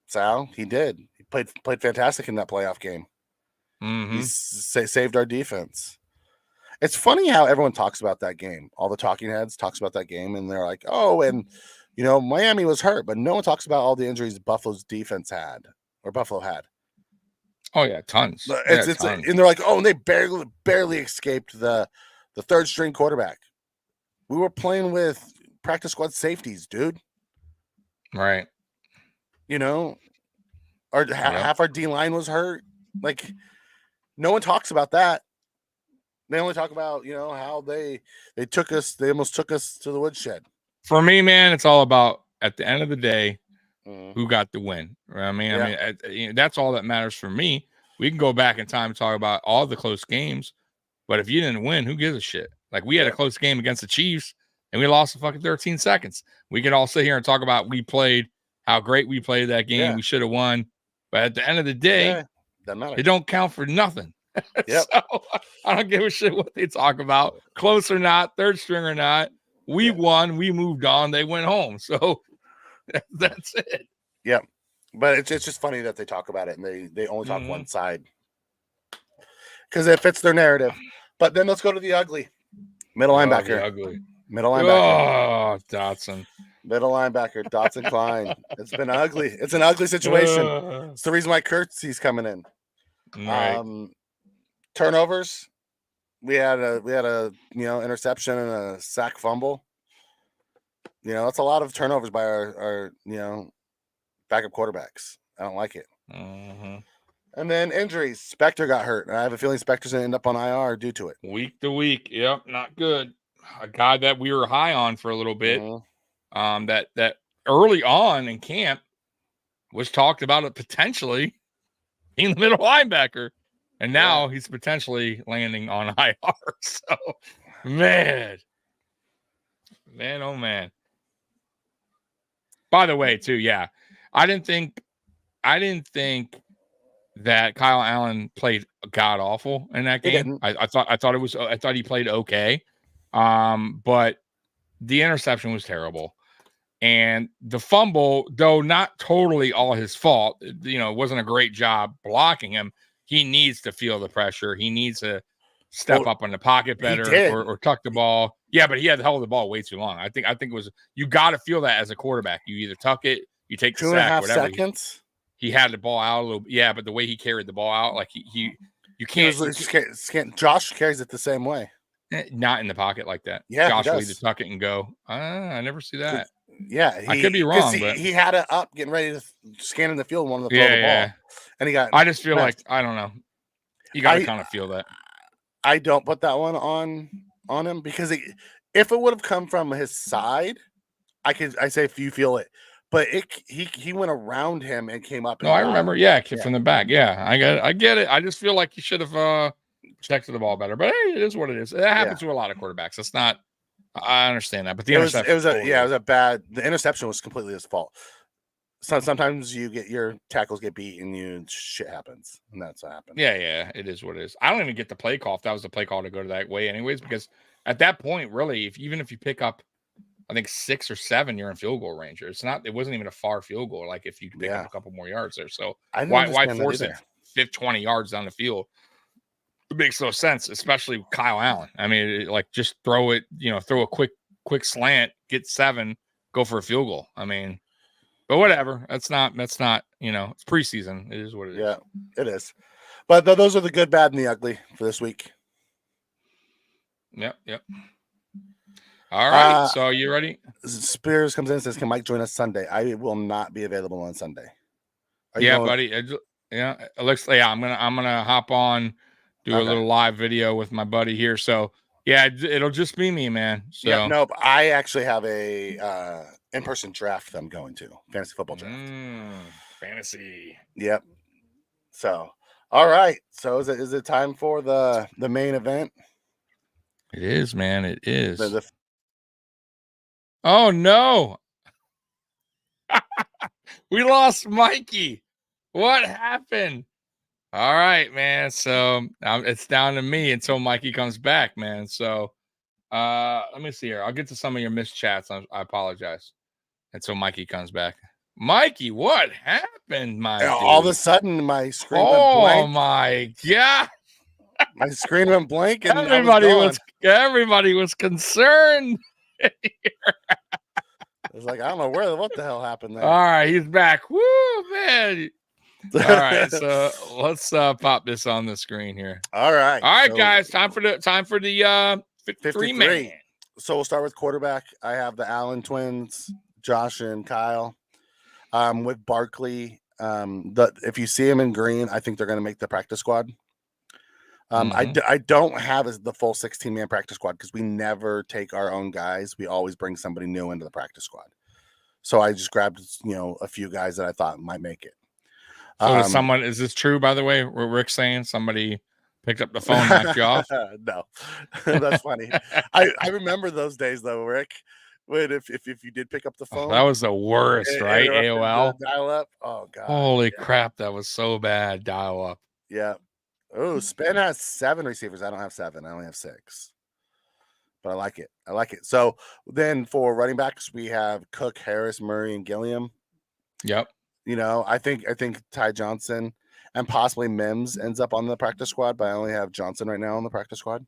Sal, he did. He played fantastic in that playoff game. Mm-hmm. He saved our defense. It's funny how everyone talks about that game. All the talking heads talks about that game, and they're like, "Oh, and Miami was hurt," but no one talks about all the injuries Buffalo had. Oh yeah, tons. Tons. And they're like, "Oh, and they barely escaped the third string quarterback." We were playing with practice squad safeties, dude. Right. Half our D line was hurt. Like, no one talks about that. They only talk about, how they almost took us to the woodshed. For me, man, it's all about, at the end of the day, who got the win. I mean, that's all that matters for me. We can go back in time and talk about all the close games, but if you didn't win, who gives a shit? Like, we had a close game against the Chiefs, and we lost in fucking 13 seconds. We can all sit here and talk about how great we played that game. Yeah. We should have won. But at the end of the day, it don't count for nothing. Yep. So I don't give a shit what they talk about. Close or not, third string or not. We won. We moved on. They went home. So that's it. Yeah. But it's just funny that they talk about it and they only talk one side. Because it fits their narrative. But then let's go to the ugly. Middle linebacker. Middle linebacker. Oh, Dotson. Middle linebacker, Dotson Klein. It's been ugly. It's an ugly situation. It's the reason why Kurtz's coming in. Right. Turnovers. We had a interception and a sack fumble. That's a lot of turnovers by our backup quarterbacks. I don't like it. Mm-hmm. And then injuries. Spector got hurt, and I have a feeling Spector's gonna end up on IR due to it. Week to week. Yep, not good. A guy that we were high on for a little bit. Mm-hmm. That early on in camp was talked about it potentially being the middle linebacker, and now he's potentially landing on IR. So, man, oh man. By the way, too, I didn't think that Kyle Allen played god awful in that game. I thought he played okay, but the interception was terrible. And the fumble, though not totally all his fault, it wasn't a great job blocking him. He needs to feel the pressure. He needs to step up in the pocket better or tuck the ball. Yeah, but he had held the ball way too long. I think it was, you got to feel that as a quarterback. You either tuck it, you take the sack, whatever. 2.5 seconds. He had the ball out a little. Yeah, but the way he carried the ball out, like you can't. Josh carries it the same way. Not in the pocket like that. Yeah, Josh will either tuck it and go. I never see that. Yeah, I could be wrong, but he had it up, getting ready to scan in the field, wanted to throw the ball, and he got. I just feel like I don't know. You got to kind of feel that. I don't put that one on him because if it would have come from his side, I say if you feel it, but he went around him and came up. No, I remember. Yeah, from the back. Yeah, I get it. I just feel like he should have protected the ball better. But hey, it is what it is. It happens to a lot of quarterbacks. It's not. I understand that, but the interception. It was a bad. The interception was completely his fault. So sometimes you get your tackles get beat and shit happens, and that's what happened. Yeah, it is what it is. I don't even get the play call if that was the play call to go to that way, anyways, because at that point, really, even if you pick up, I think 6 or 7, you're in field goal range. It wasn't even a far field goal. Like if you pick up a couple more yards there, so why force it 20 yards down the field? It makes no sense, especially with Kyle Allen. I mean, just throw it, throw a quick slant, get 7, go for a field goal. I mean, but whatever. That's not, it's preseason. It is what it is. Yeah, it is. But those are the good, bad, and the ugly for this week. Yep. All right. So you ready? Spears comes in and says, "Can Mike join us Sunday?" I will not be available on Sunday. Yeah, buddy. Yeah, Alex. Yeah, I'm gonna hop on, do a little live video with my buddy here. So yeah, it'll just be me, man. So yeah, no, but I actually have a in-person draft that I'm going to, fantasy football draft. Fantasy. Yep. So, all right. So is it time for the main event? It is, man. It is. The oh no. We lost Mikey. What happened? All right, man. So it's down to me until Mikey comes back, man. So let me see here. I'll get to some of your missed chats. I apologize until Mikey comes back. Mikey, what happened, my all dude? of a sudden my screen went blank. Oh my god. My screen went blank and everybody was concerned. I was like, I don't know what the hell happened there. All right, he's back. Woo, man. All right, so let's pop this on the screen here. All right, so, guys, time for the 53 man. So we'll start with quarterback. I have the Allen twins, Josh and Kyle. With Barkley, if you see him in green, I think they're going to make the practice squad. I don't have the full 16-man practice squad because we never take our own guys. We always bring somebody new into the practice squad. So I just grabbed, a few guys that I thought might make it. So is this true, by the way? What Rick's saying? Somebody picked up the phone and knocked you off? No, that's funny. I remember those days though, Rick. When if you did pick up the phone, that was the worst, right? AOL dial up. Oh god, holy crap, that was so bad. Dial up. Yeah. Oh, Spen has 7 receivers. I don't have 7. I only have 6. But I like it. So then for running backs, we have Cook, Harris, Murray, and Gilliam. Yep. I think Ty Johnson and possibly Mims ends up on the practice squad, but I only have Johnson right now on the practice squad.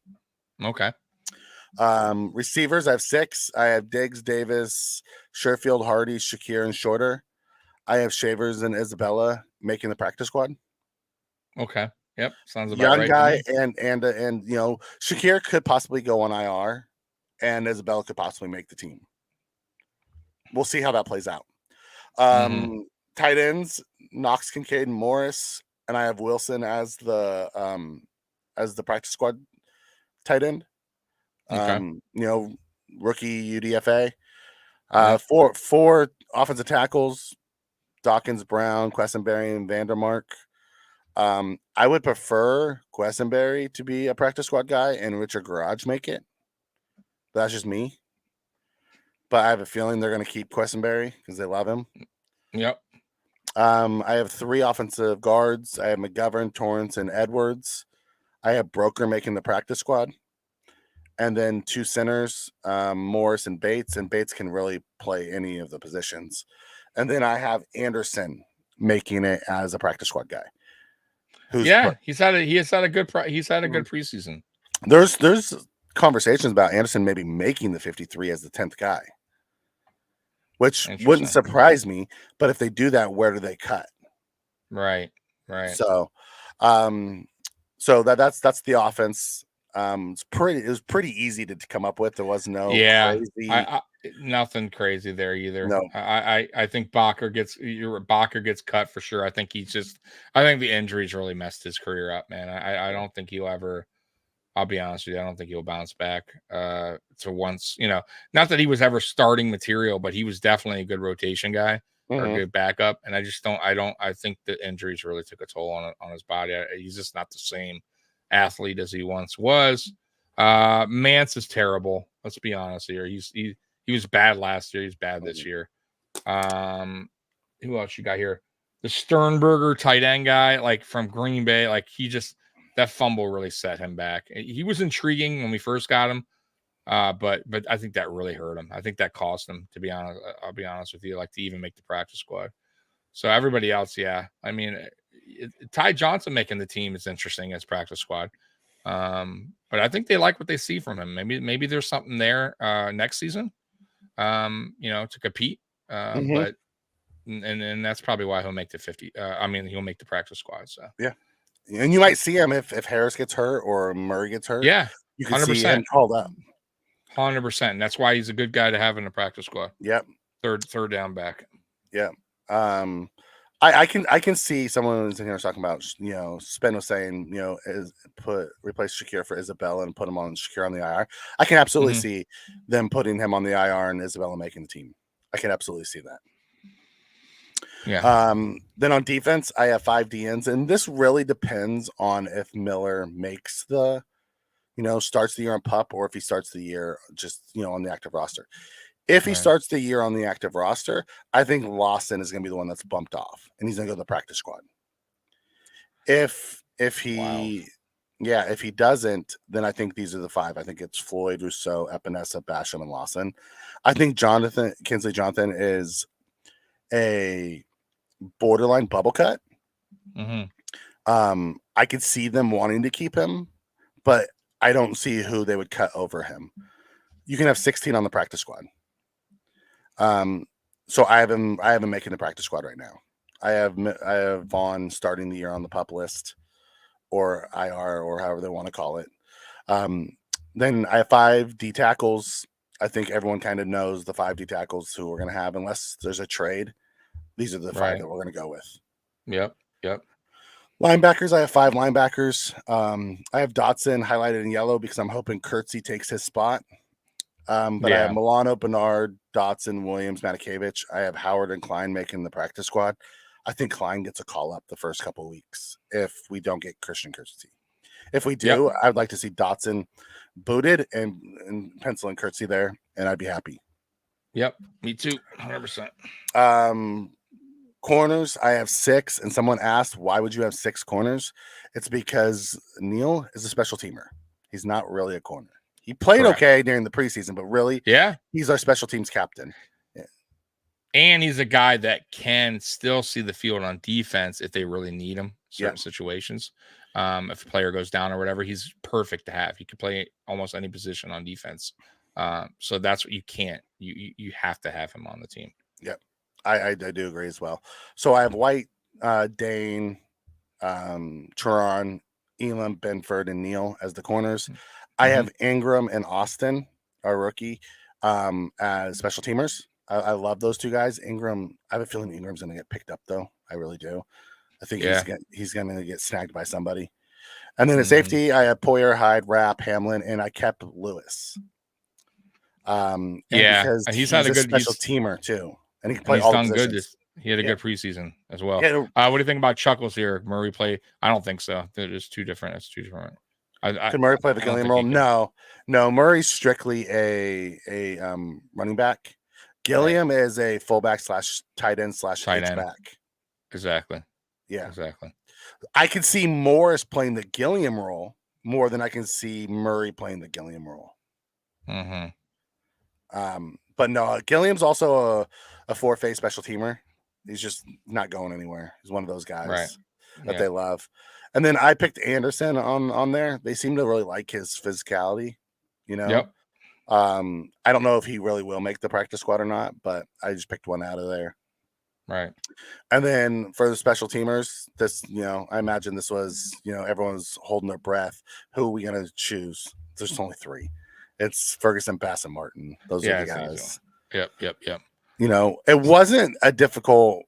Okay. Receivers, I have 6. I have Diggs, Davis, Sherfield, Hardy, Shakir, and Shorter. I have Shavers and Isabella making the practice squad. Okay. Yep. Sounds about young right. Guy and Shakir could possibly go on IR, and Isabella could possibly make the team. We'll see how that plays out. Tight ends, Knox, Kincaid, and Morris, and I have Wilson as the practice squad tight end. Okay. Rookie UDFA. Four offensive tackles, Dawkins, Brown, Quessenberry, and Vandermark. I would prefer Quessenberry to be a practice squad guy and Richard Garage make it. That's just me. But I have a feeling they're going to keep Quessenberry because they love him. Yep. I have 3 offensive guards. I have McGovern, Torrance, and Edwards. I have Broker making the practice squad. And then 2 centers, Morris and Bates. And Bates can really play any of the positions. And then I have Anderson making it as a practice squad guy. He's had a good preseason. There's conversations about Anderson maybe making the 53 as the 10th guy, which wouldn't surprise me. But if they do that, where do they cut? Right. So, that's the offense. It was pretty easy to come up with. There was no crazy. Nothing crazy there either. No. I think Bacher gets cut for sure. I think the injuries really messed his career up, man. I don't think he'll ever. I'll be honest with you. I don't think he'll bounce back to once. Not that he was ever starting material, but he was definitely a good rotation guy or a good backup. And I think the injuries really took a toll on his body. He's just not the same athlete as he once was. Mance is terrible. Let's be honest here. He was bad last year. He's bad this year. Who else you got here? The Sternberger tight end guy, like from Green Bay. Like that fumble really set him back. He was intriguing when we first got him, but I think that really hurt him. I think that cost him. To be honest, I'll be honest with you, like to even make the practice squad. So everybody else, yeah. I mean, Ty Johnson making the team is interesting as practice squad. But I think they like what they see from him. Maybe there's something there next season. To compete. But and that's probably why he'll make the 50. He'll make the practice squad. So yeah, and you might see him if Harris gets hurt or Murray gets hurt. Yeah, You can see him called up. 100%. That's why he's a good guy to have in the practice squad. Yep. Third down back. Yeah. I can see someone in here talking about, Spen was saying, replace Shakir for Isabella and put him on Shakir on the IR. I can absolutely see them putting him on the IR and Isabella making the team. I can absolutely see that. Yeah. Then on defense, I have 5 DNs, and this really depends on if Miller makes the, starts the year on PUP or if he starts the year just, on the active roster. If he starts the year on the active roster, I think Lawson is going to be the one that's bumped off, and he's going to go to the practice squad. If he doesn't, then I think these are the 5. I think it's Floyd, Rousseau, Epinesa, Basham, and Lawson. I think Kinsley Jonathan is a borderline bubble cut. I could see them wanting to keep him, but I don't see who they would cut over him. You can have 16 on the practice squad. So I have him making the practice squad right now. I have Vaughn starting the year on the PUP list or IR or however they want to call it. Then I have 5 D tackles. I think everyone kind of knows the 5 D tackles who we're going to have unless there's a trade. These are the 5 that we're going to go with. Yep. Linebackers, I have 5 linebackers. I have Dotson highlighted in yellow because I'm hoping Kurtzy takes his spot. But I have Milano, Bernard, Dotson, Williams, Matakevich. I have Howard and Klein making the practice squad. I think Klein gets a call up the first couple of weeks if we don't get Christian Kurtzy. If we do, I'd like to see Dotson booted and pencil in Kurtzy there, and I'd be happy. Yep, me too, 100%. Corners, I have 6, and someone asked, why would you have 6 corners? It's because Neal is a special teamer. He's not really a corner. He played okay during the preseason, but really, he's our special teams captain. Yeah. And he's a guy that can still see the field on defense if they really need him, certain situations. If a player goes down or whatever, he's perfect to have. He could play almost any position on defense. So that's what you can't. You have to have him on the team. Yep. I do agree as well. So I have White, Dane, Turan, Elam, Benford, and Neal as the corners. I have Ingram and Austin, our rookie, as special teamers. I love those 2 guys. Ingram, I have a feeling Ingram's going to get picked up, though. I really do. I think he's going to get snagged by somebody. And then at safety, I have Poyer, Hyde, Rapp, Hamlin, and I kept Lewis. Because he's had a good special teamer too, and he can play all the positions. He had a good preseason as well. What do you think about Chuckles here? Murray play? I don't think so. They're just 2 different. It's 2 different. Can Murray play the Gilliam role? No. Murray's strictly a running back. Gilliam is a fullback / tight end / H-back. Exactly. Yeah. Exactly. I can see Morris playing the Gilliam role more than I can see Murray playing the Gilliam role. But no, Gilliam's also a 4-phase special teamer. He's just not going anywhere. He's one of those guys that they love. And then I picked Anderson on there. They seem to really like his physicality, I don't know if he really will make the practice squad or not, but I just picked one out of there. Right. And then for the special teamers, this, I imagine this was, everyone's holding their breath. Who are we going to choose? There's only 3. It's Ferguson, Bass, and Martin. Those are the guys. Yep. It wasn't a difficult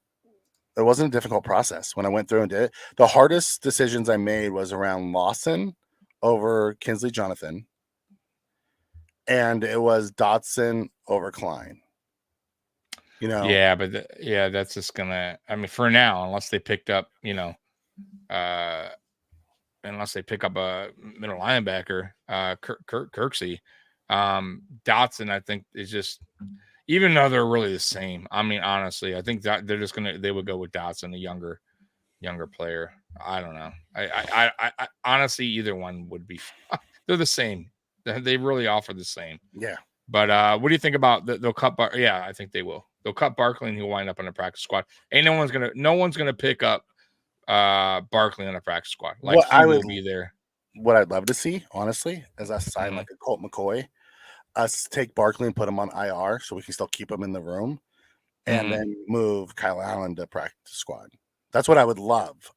process when I went through and did it. The hardest decisions I made was around Lawson over Kinsley Jonathan, and it was Dotson over Klein. Yeah, but that's just gonna. I mean, for now, unless they picked up, unless they pick up a middle linebacker, Kirksey, Dotson, I think is just. Even though they're really the same, I mean, honestly, I think that they would go with Dotson, a younger player. I don't know. I honestly, either one would be. They're the same. They really offer the same. Yeah. But what do you think about they'll cut? Yeah, I think they will. They'll cut Barkley and he'll wind up on the practice squad. No one's gonna pick up Barkley on the practice squad. Like he will be there. What I'd love to see, honestly, is us sign like a Colt McCoy. Us take Barkley and put him on IR so we can still keep him in the room, and then move Kyle Allen to practice squad. That's what I would love,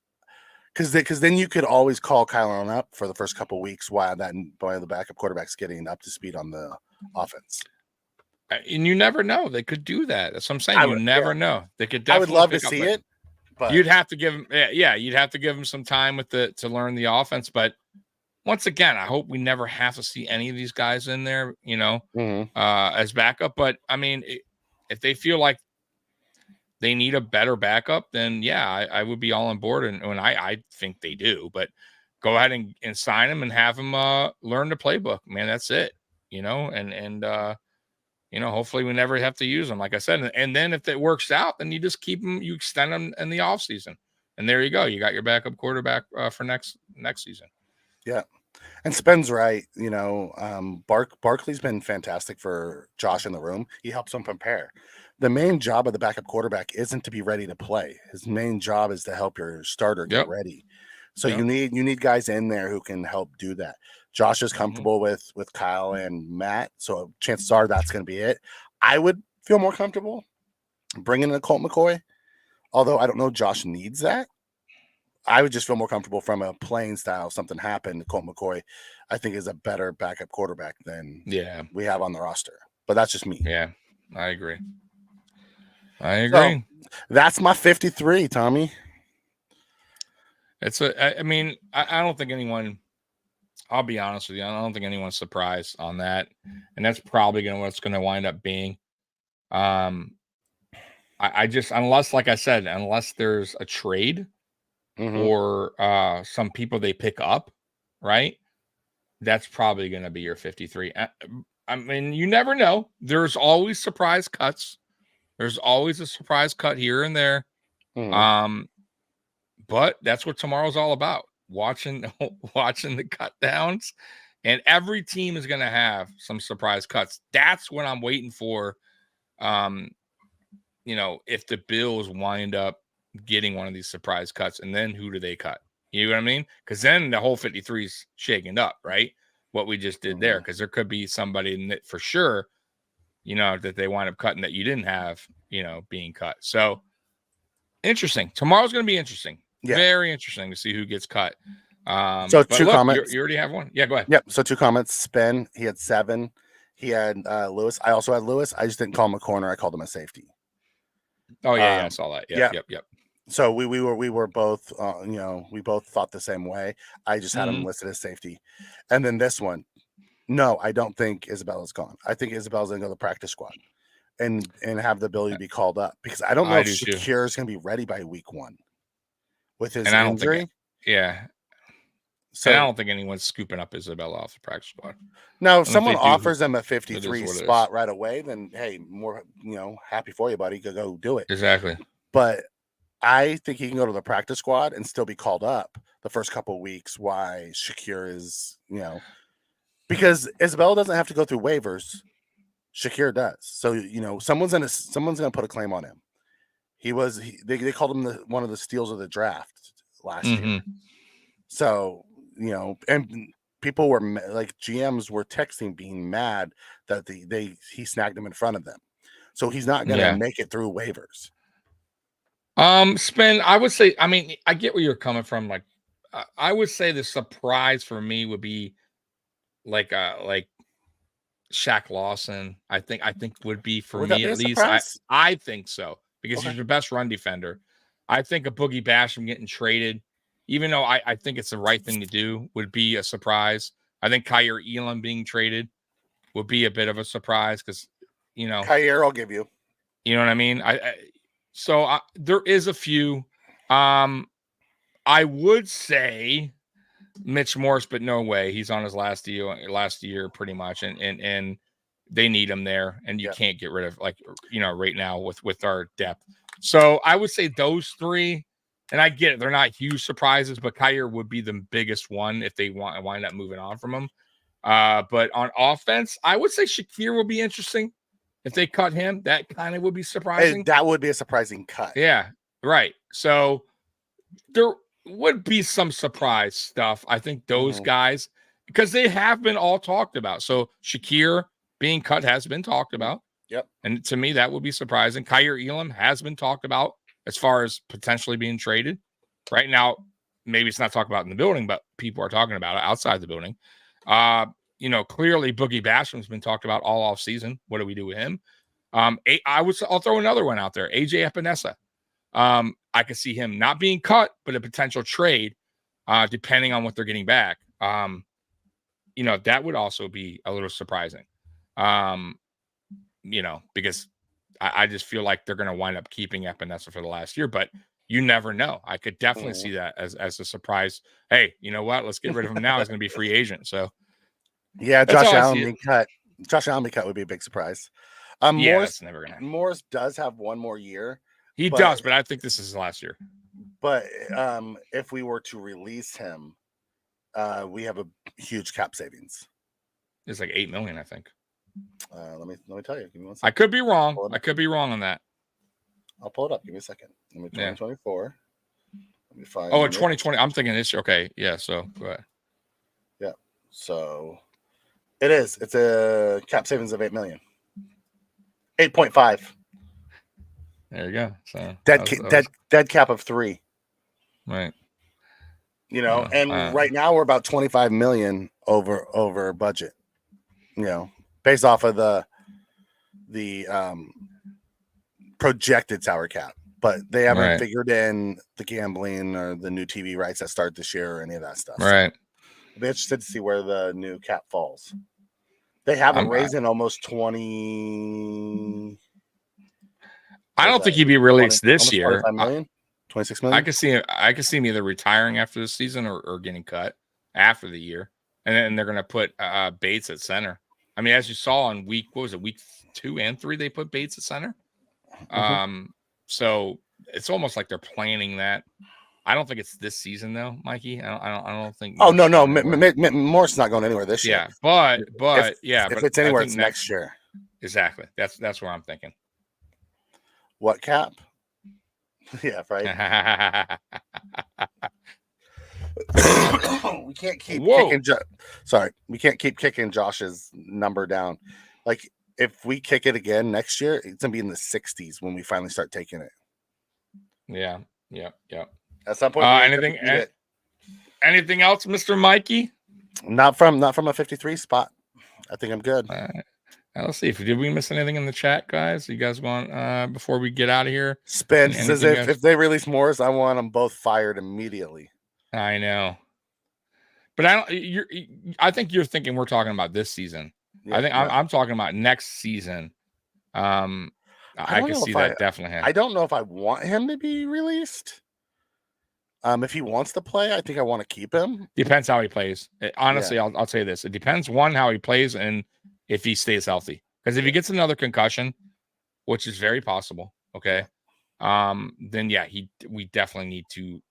Because then you could always call Kyle Allen up for the first couple of weeks while the backup quarterback's getting up to speed on the offense. And you never know. They could do that. That's what I'm saying. You never know. They could definitely. I would love to see it, but you'd have to give him. Yeah, you'd have to give him some time to learn the offense. But once again, I hope we never have to see any of these guys in there, as backup. But I mean, if they feel like they need a better backup, then yeah, I would be all on board. And I think they do. But go ahead and sign him and have him learn the playbook. Man, that's it. Hopefully we never have to use them, like I said. And then if it works out, then you just keep them, you extend them in the offseason. And there you go. You got your backup quarterback for next season. Yeah. And Spen's right. Barkley's been fantastic for Josh in the room. He helps him prepare. The main job of the backup quarterback isn't to be ready to play. His main job is to help your starter get ready. So you need guys in there who can help do that. Josh is comfortable with Kyle and Matt, so chances are that's going to be it. I would feel more comfortable bringing in a Colt McCoy, although I don't know Josh needs that. I would just feel more comfortable from a playing style. If something happened, Colt McCoy, I think, is a better backup quarterback than we have on the roster. But that's just me. Yeah, I agree. So, that's my 53, Tommy. I don't think anyone. I'll be honest with you. I don't think anyone's surprised on that, and that's probably what's going to wind up being. I just, unless, like I said, unless there's a trade or some people they pick up, right? That's probably going to be your 53. I mean, you never know. There's always surprise cuts. There's always a surprise cut here and there. But that's what tomorrow's all about. Watching the cut downs, and every team is going to have some surprise cuts. That's what I'm waiting for. If the Bills wind up getting one of these surprise cuts, and then who do they cut? You know what I mean? Because then the whole 53 is shaken up, right? What we just did there, because there could be somebody in it for sure, that they wind up cutting that you didn't have, being cut. So interesting. Tomorrow's going to be interesting. Yeah. Very interesting to see who gets cut. So two comments. You already have one? Yeah, go ahead. Yep. So 2 comments. Spen, he had 7. He had Lewis. I also had Lewis. I just didn't call him a corner. I called him a safety. Oh yeah, I saw that. Yep. So we were both, we both thought the same way. I just had him listed as safety. And then this one, no, I don't think Isabella's gone. I think Isabella's going to go to the practice squad and have the ability to be called up, because I don't know if Shakir is going to be ready by week 1 with his injury. So I don't think anyone's scooping up Isabella off the practice squad. Now, if someone offers them a 53 spot right away, then hey, more, happy for you, buddy. Go do it. Exactly. But I think he can go to the practice squad and still be called up the first couple of weeks. Why Shakir is, because Isabella doesn't have to go through waivers. Shakir does. So, someone's gonna put a claim on him. They called him one of the steals of the draft last year. So, and people were like, GMs were texting, being mad that he snagged him in front of them. So he's not gonna make it through waivers. Spin, I would say, I mean, I get where you're coming from. Like, I would say the surprise for me would be like Shaq Lawson. I think would be for me at least. I think so, because he's your best run defender. I think a Boogie Basham getting traded, even though I think it's the right thing to do, would be a surprise. I think Kyer Elam being traded would be a bit of a surprise, because Kyer, I'll give you. You know what I mean? So there is a few. I would say Mitch Morse, but no way. He's on his last year pretty much, and they need him there, and you can't get rid of, right now with our depth. So I would say those 3, and I get it, they're not huge surprises, but Kyer would be the biggest one if they wind up moving on from him. But on offense, I would say Shakir will be interesting. If they cut him, that kind of would be surprising. That would be a surprising cut. Yeah, right. So there would be some surprise stuff. I think those guys, because they have been all talked about. So Shakir being cut has been talked about. Yep. And to me, that would be surprising. Kyer Elam has been talked about as far as potentially being traded. Right now, maybe it's not talked about in the building, but people are talking about it outside the building. Clearly Boogie Basham's been talked about all off season. What do we do with him? I'll throw another one out there. AJ Epinesa. I could see him not being cut, but a potential trade, depending on what they're getting back. That would also be a little surprising. Because I just feel like they're going to wind up keeping Epinesa for the last year, but you never know. I could definitely see that as a surprise. Hey, you know what? Let's get rid of him now. He's going to be free agent. So yeah, Josh Allen being cut. Josh Allen being cut would be a big surprise. That's never going to happen. Morris does have one more year. He does, but I think this is his last year. But if we were to release him, we have a huge cap savings. It's like $8 million, I think. Let me tell you. Give me 1 second. I could be wrong. I could be wrong on that. I'll pull it up. Give me a second. Let me 2024. Let me find. Oh, in 2020. I'm thinking this year. Okay, yeah. So go ahead. Yeah. So it is. It's a cap savings of $8 million. 8.5. There you go. So dead cap of 3. Right. And right now we're about 25 million over budget. Based off of the projected salary cap, but they haven't figured in the gambling or the new TV rights that start this year or any of that stuff. Right. So I'll be interested to see where the new cap falls. They haven't raised in almost 20. I don't think he'd be released this year. 25 million, 26 million. I could see him either retiring after the season or getting cut after the year, and then they're going to put Bates at center. I mean, as you saw on week 2 and 3, they put Bates at center. So it's almost like they're planning that. I don't think it's this season though, Mikey. I don't think. Oh no, Morris not going anywhere this year. Yeah, but if it's anywhere, it's next year. Exactly. That's where I'm thinking. What cap? Yeah, right. We can't keep kicking. We can't keep kicking Josh's number down. Like if we kick it again next year, it's gonna be in the 60s when we finally start taking it. Yeah. At some point, anything else, Mr. Mikey? Not from a 53 spot. I think I'm good. Let's see. Did we miss anything in the chat, guys? You guys want before we get out of here? Spence says if they release Morris, I want them both fired immediately. I know, but I think you're thinking we're talking about this season. Yeah, I think I'm talking about next season. I can see that definitely happening. I don't know if I want him to be released. If he wants to play, I think I want to keep him. Depends how he plays. Honestly, I'll tell you this: it depends how he plays and if he stays healthy. Because if he gets another concussion, which is very possible, okay, then we definitely need to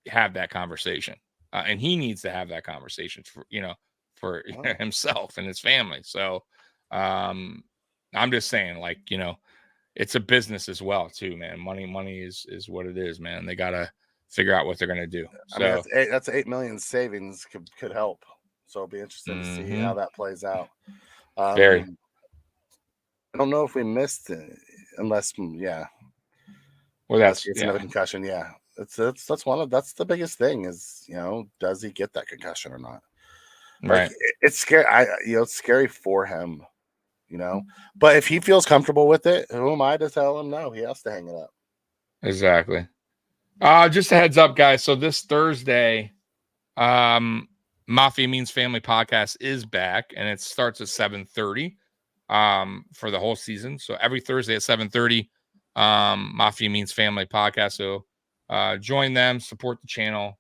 have that conversation, and he needs to have that conversation for himself and his family. So, I'm just saying, it's a business as well, too, man. Money is what it is, man. They gotta figure out what they're gonna do. So I mean, that's $8 million savings could help. So it'll be interesting to see how that plays out. Very. I don't know if we missed it, unless Well, that's another concussion. Yeah, that's the biggest thing is does he get that concussion or not? Right. It's scary. It's scary for him. But if he feels comfortable with it, who am I to tell him no? He has to hang it up. Exactly. Just a heads up, guys. So this Thursday, Mafia Means Family podcast is back, and it starts at 7:30 for the whole season. So every Thursday at 7:30, Mafia Means Family podcast. So join them, support the channel.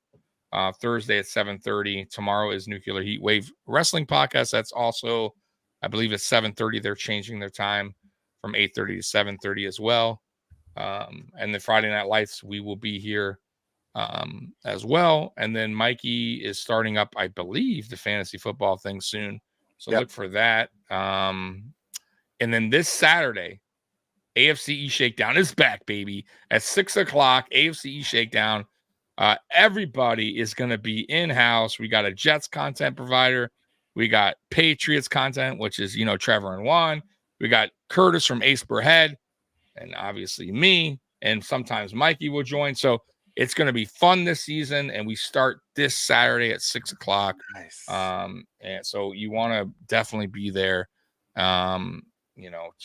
Thursday at 7:30. Tomorrow is Nuclear Heat Wave Wrestling podcast. That's also, I believe, at 7:30. They're changing their time from 8:30 to 7:30 as well. And the Friday Night Lights, we will be here as well. And then Mikey is starting up, I believe, the fantasy football thing soon. So look for that. And then this Saturday, AFCE Shakedown is back, baby. At 6:00, AFCE Shakedown. Everybody is going to be in-house. We got a Jets content provider. We got Patriots content, which is, Trevor and Juan. We got Curtis from Ace Per Head, and obviously me. And sometimes Mikey will join. So it's going to be fun this season, and we start this Saturday at 6:00. Nice. And so you want to definitely be there, to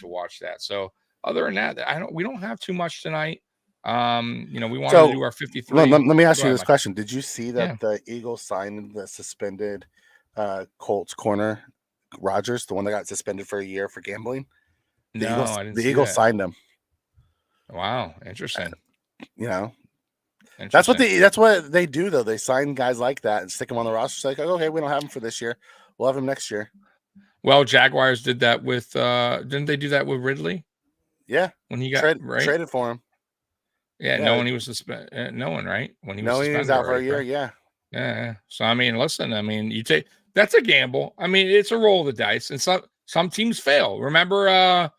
watch that. So other than that, we don't have too much tonight. We wanted to do our 53. Let me ask you this Mike. question. Did you see that the Eagles signed the suspended Colts corner Rodgers, the one that got suspended for a year for gambling? I didn't see the Eagles that. signed him. Wow, interesting. That's what they do though. They sign guys like that and stick them on the roster. It's like, okay, we don't have him for this year. We'll have him next year. Well, Jaguars did that with didn't they do that with Ridley? Yeah. When he got traded for him. Yeah, knowing he was suspended, right? When he was suspended, he was out for a year, right? Yeah. So listen, you take that's a gamble. It's a roll of the dice, and some teams fail. Remember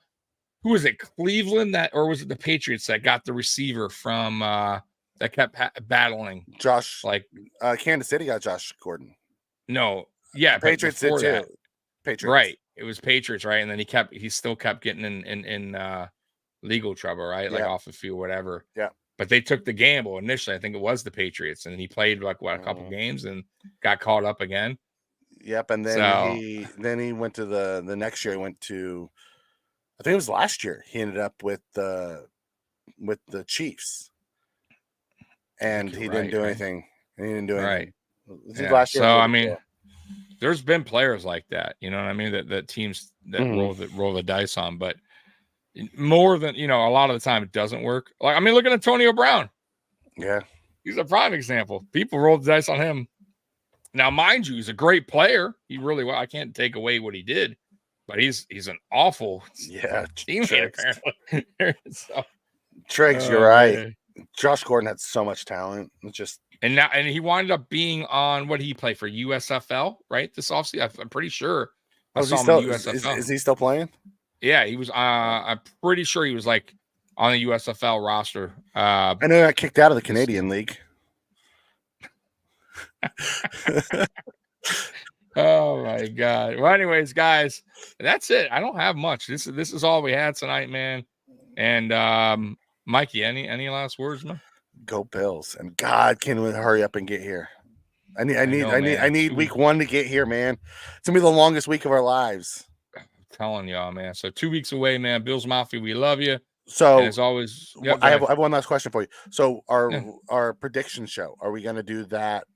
who was it? Cleveland or was it the Patriots that got the receiver from that kept battling? Josh, Kansas City got Josh Gordon. No, yeah, Patriots did too. Patriots, right? It was Patriots, right? And then he still kept getting in legal trouble, right? Like off the field, whatever. Yeah. But they took the gamble initially. I think it was the Patriots, and he played a couple games and got caught up again. Yep, and then he went to the next year. He went to, I think it was last year. He ended up with the Chiefs, and he didn't do anything. And he didn't do anything. Right. Yeah. Last year. So there's been players like that. You know what I mean? That teams that roll the dice on, but more than a lot of the time it doesn't work. Like look at Antonio Brown. Yeah, he's a prime example. People rolled the dice on him. Now, mind you, he's a great player. He really well. I can't take away what he did, but he's an awful teammate apparently. Triggs, you're right. Man. Josh Gordon had so much talent. And he wound up being on what he played for USFL, right? This offseason, I'm pretty sure. Is he still playing? Yeah, he was. I'm pretty sure he was on the USFL roster. I know he got kicked out of the Canadian League. Oh my God. Well, anyways, guys, that's it. I don't have much. This is all we had tonight, man. And Mikey, any last words, man? Go Bills, and God, can we hurry up and get here? I need week 1 to get here, man. It's gonna be the longest week of our lives. I'm telling y'all, man. So 2 weeks away, man. Bills Mafia, we love you. So and as always, I have one last question for you. So our prediction show, are we gonna do that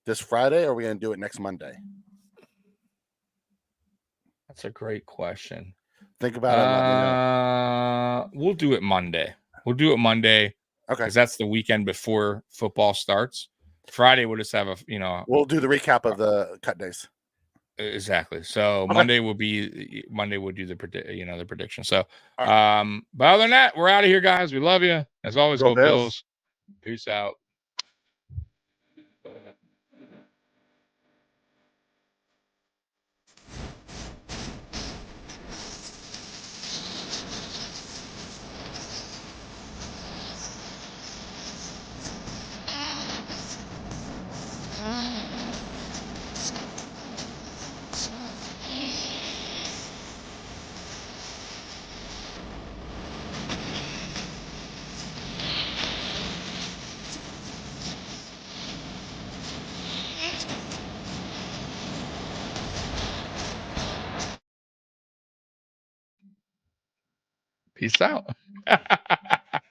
this Friday, or are we gonna do it next Monday? That's a great question. Think about it. And let me know. We'll do it Monday. Okay. Because that's the weekend before football starts. Friday we'll just have we'll do the recap of the cut days. Exactly. So Monday we'll do the prediction. So but other than that, we're out of here, guys. We love you. As always, go Bills. Peace out. Peace out.